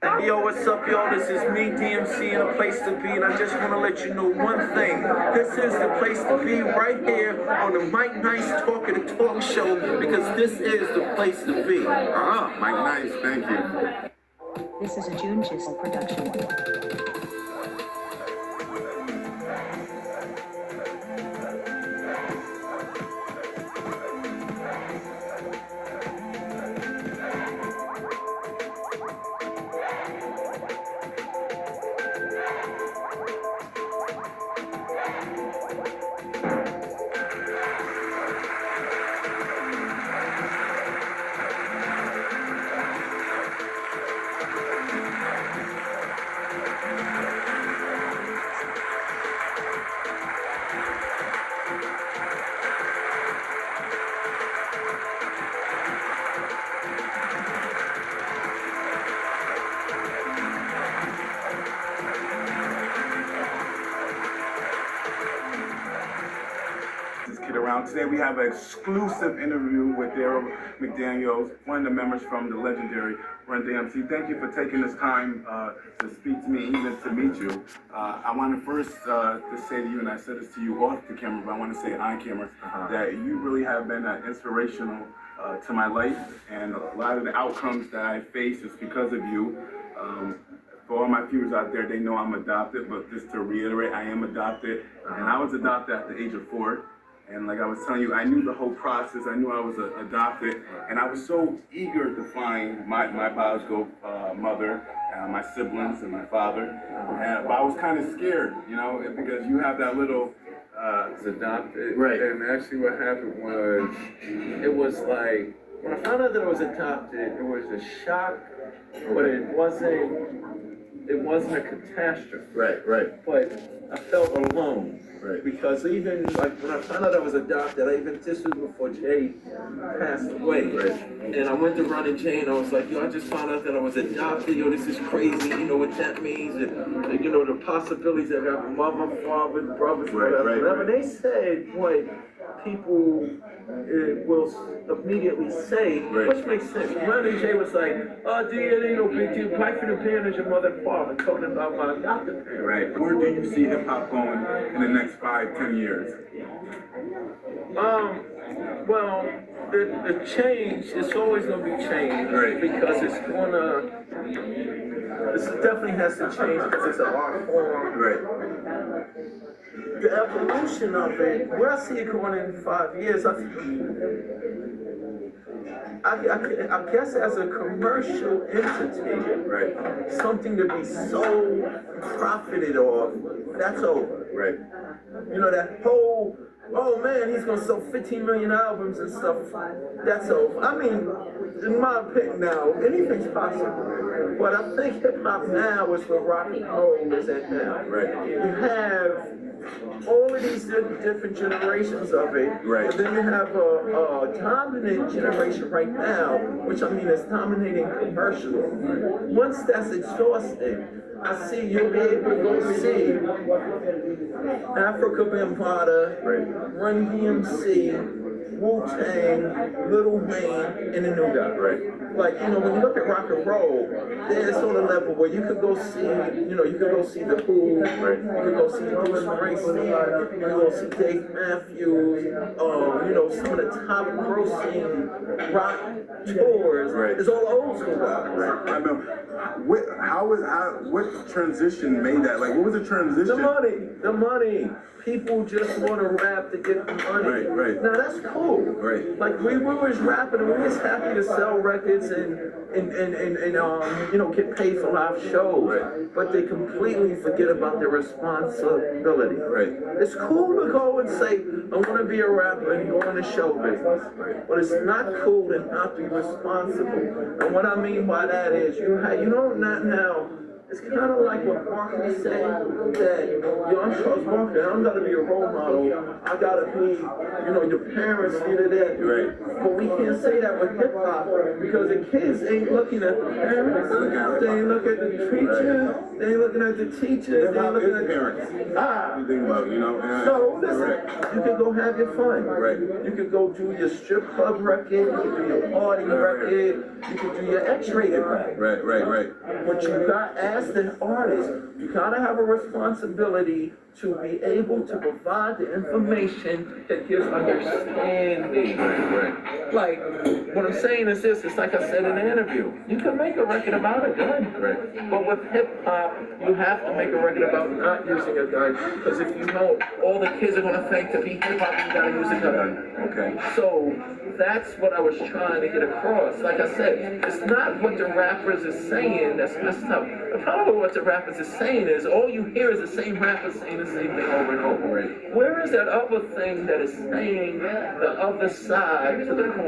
Yo, what's up, y'all? This is me, DMC, in a place to be, and I just want to let you know one thing. This is the place to be right here on the Mike Nice Talking the Talk Show, because this is the place to be. Mike Nice, thank you. This is a June Chisel production. Today we have an exclusive interview with Darryl McDaniels, one of the members from the legendary Run D.M.C. Thank you for taking this time to speak to me, even to meet you. I want to first to say to you, and I said this to you off the camera, but I want to say it on camera, that you really have been inspirational to my life, and a lot of the outcomes that I face is because of you. For all my viewers out there, they know I'm adopted, but just to reiterate, I am adopted, and I was adopted at the age of 4. And like I was telling you, I knew the whole process. I knew I was adopted, and I was so eager to find my biological mother, my siblings, and my father. But I was kind of scared, you know, because you have that little. Was adopted. Right. And actually what happened was, it was like, when I found out that I was adopted, it was a shock, but it wasn't a catastrophe. Right. But I felt alone. Right. Because even like when I found out I was adopted, this was before Jay passed away. Right. And I went to Run Jay and I was like, yo, I just found out that I was adopted. Yo, this is crazy. You know what that means? And you know, the possibilities that I got mother, father, brothers, whatever. They said what people will immediately say, which makes sense. Run Jay was like, oh, dude, it ain't no big deal. Life in the band is your mother and father, talking about my adopted parents. Right. Where do you see hip hop going in the next 5-10 years? Well, the change, it's always going to be change, right, because this definitely has to change because it's an art form. Right. The evolution of it, where I see it going in 5 years, I guess as a commercial entity, right, something to be so profited off, that's over. Right. You know, that whole, oh man, he's gonna sell 15 million albums and stuff, that's over. I mean, in my opinion now, anything's possible. But I think hip hop now is where rock and roll is at now. Right. You have all of these different generations of it, right, but then you have a dominant generation right now, which I mean is dominating commercially. Once that's exhausted, I see you'll be able to go see Africa Bambaataa, right, Run D.M.C, Wu-Tang, Lil Wayne, and the New Guy. Right. Like, you know, when you look at rock and roll, there's on a level where you could go see, you know, you could go see The Who, right, you could go see Bruce Springsteen, you could go see Dave Matthews, you know, some of the top grossing rock tours. Right. It's all old school rock. Right. I know. What transition made that? Like, what was the transition? The money. People just want to rap to get the money. Right. Now that's cool. Right. Like we was rapping and we was happy to sell records and you know, get paid for live shows. Right. But they completely forget about their responsibility. Right. It's cool to go and say, I want to be a rapper and go into show business. Right. But it's not cool to not be responsible. And what I mean by that is you don't not now. It's kind of like what Barkley said, that, yo, I'm Charles Barkley, I don't gotta be a role model, I gotta be, your parents, that. Right. But we can't say that with hip hop, because the kids ain't looking at the parents, they ain't looking at the preachers, they ain't looking at the teachers, they ain't looking at the parents. Ah! You think about, So, listen, you can go have your fun. Right. You can go do your strip club record, you can do your party record, you can do your X-rated record. Right. But you got, as an artist, you gotta have a responsibility to be able to provide the information that gives understanding. Right. Like, what I'm saying is this, it's like I said in the interview. You can make a record about a gun. Right. But with hip hop, you have to make a record about not using a gun. Because if you don't, all the kids are gonna think to be hip hop, you gotta use a gun. Okay. So that's what I was trying to get across. Like I said, it's not what the rappers is saying that's messed up. The problem with what the rappers is saying is all you hear is the same rappers saying the same thing over and over. Right. Where is that other thing that is saying the other side to the coin?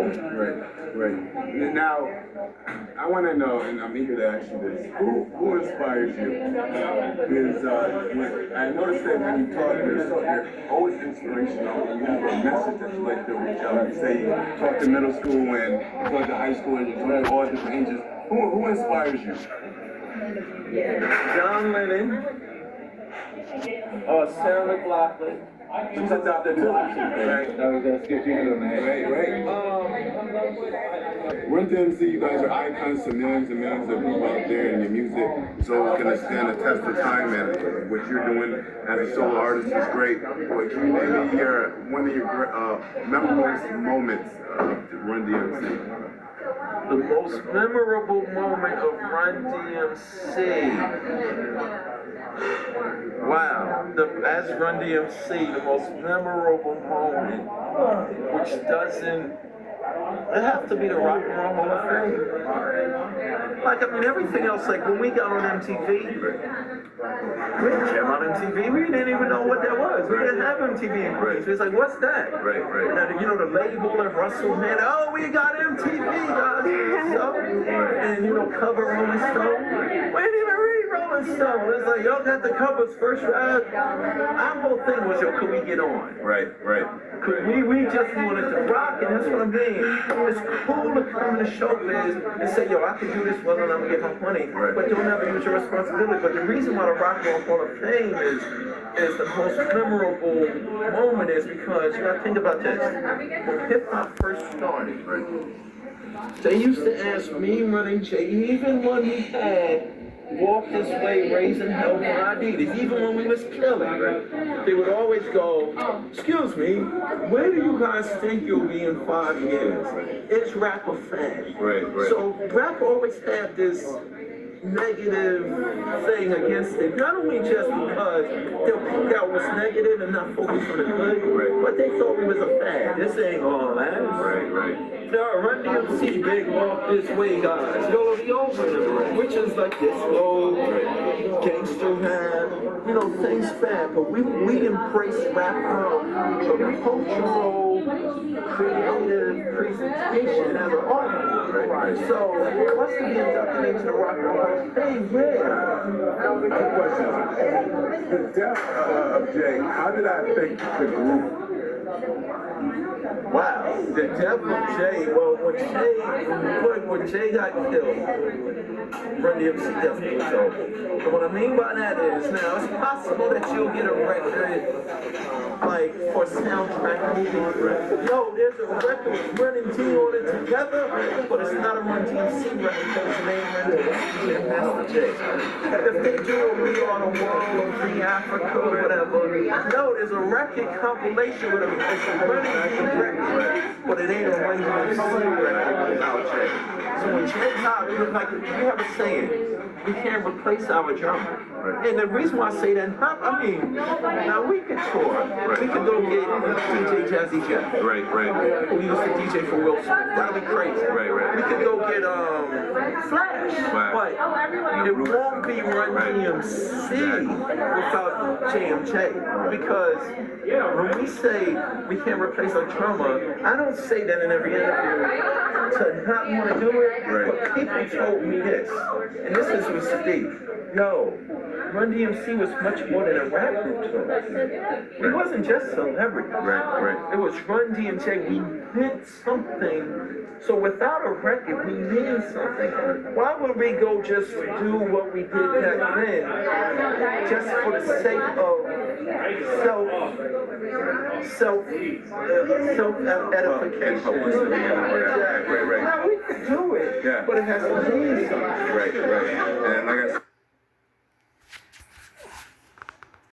Right. Now, I want to know, and I'm eager to ask you this: who inspires you? Because I noticed that when you talk, you're always inspirational, and you have a message that you like to reach out. You say you talk to middle school and you talk to high school and you talk to all different ages. Who inspires you? John Lennon, or Sarah McLachlan. She's out there too. Right. That's good. Right. Run D.M.C, you guys are icons to millions and millions of people out there, and your music is always going to stand the test of time, and what you're doing as a solo artist is great. But can you name me one of your memorable moments of Run D.M.C? The most memorable moment of Run D.M.C. Wow, as Run D.M.C, the most memorable moment, which doesn't, it has to be the Rock and Roll Hall of Fame. Like, I mean, everything else, like when we got on MTV, we didn't care about MTV, we didn't even know what that was. We didn't have MTV in Queens. We was like, what's that? Right. And the label and Russell, man, oh, we got MTV, guys. And, cover Rolling Stone. We didn't even read Rolling Stone. It's like, y'all got the covers first, right? Our whole thing was, could we get on? Right. We just wanted to rock, and that's what I mean. It's cool to come in the showbiz and say, I can do this well and I'm gonna get my money, but don't ever use your responsibility. But the reason why the Rock and Roll Hall of Fame is the most memorable moment is because you gotta think about this. When hip hop first started, they used to ask me, Running J, even when we had Walk This Way, Raising Hell for Adidas, even when we was killing, they would always go, excuse me, where do you guys think you'll be in 5 years? It's rap or fad. Right. So rap always had this negative thing against it. Not only just because they'll pick out what's negative and not focus on the good, but they thought we was a fad. This ain't all that. Right. Run D.M.C, big Walk This Way guys. Go the open, which is like disco, gangster rap, things fad. But we embrace rap from a cultural, creative presentation as an art. So, what's to be inducted into the Rock and Roll Fame? Two questions. The death of Jay, how did that affect the group? Wow, the death of Jay. Well, when Jay got killed, Run D.M.C definitely was over. And what I mean by that is, now it's possible that you'll get a record like for soundtrack movies. There's a record with Run and D on it together, but it's not a Run D.M.C record because the name Run D.M.C and Master J. If they do a We Are the World or Free Africa or whatever, there's a record compilation with a Run D.M.C record, but it ain't a Run D.M.C record without Jay. So when Jay died, like we have a saying, we can't replace our drummer. And the reason why I say that, I mean, now we could tour. We could go get DJ Jazzy Jeff. Right. Who used to DJ for Will Smith. That'd be crazy. Right. We could go get Flash. But it won't be Run D.M.C. without JMJ. Because when we say we can't replace our drummer, I don't say that in every interview to not want to do it. But people told me this, and this is with Sadiq. Yo, Run D.M.C. was much more than a rap group to us. It wasn't just celebrity. Right. It was Run D.M.C. We did something. So without a record, we need something. Why would we go just do what we did back then, just for the sake of self-edification? Right. Now we could do it, but it has to mean something. Right. And like I said,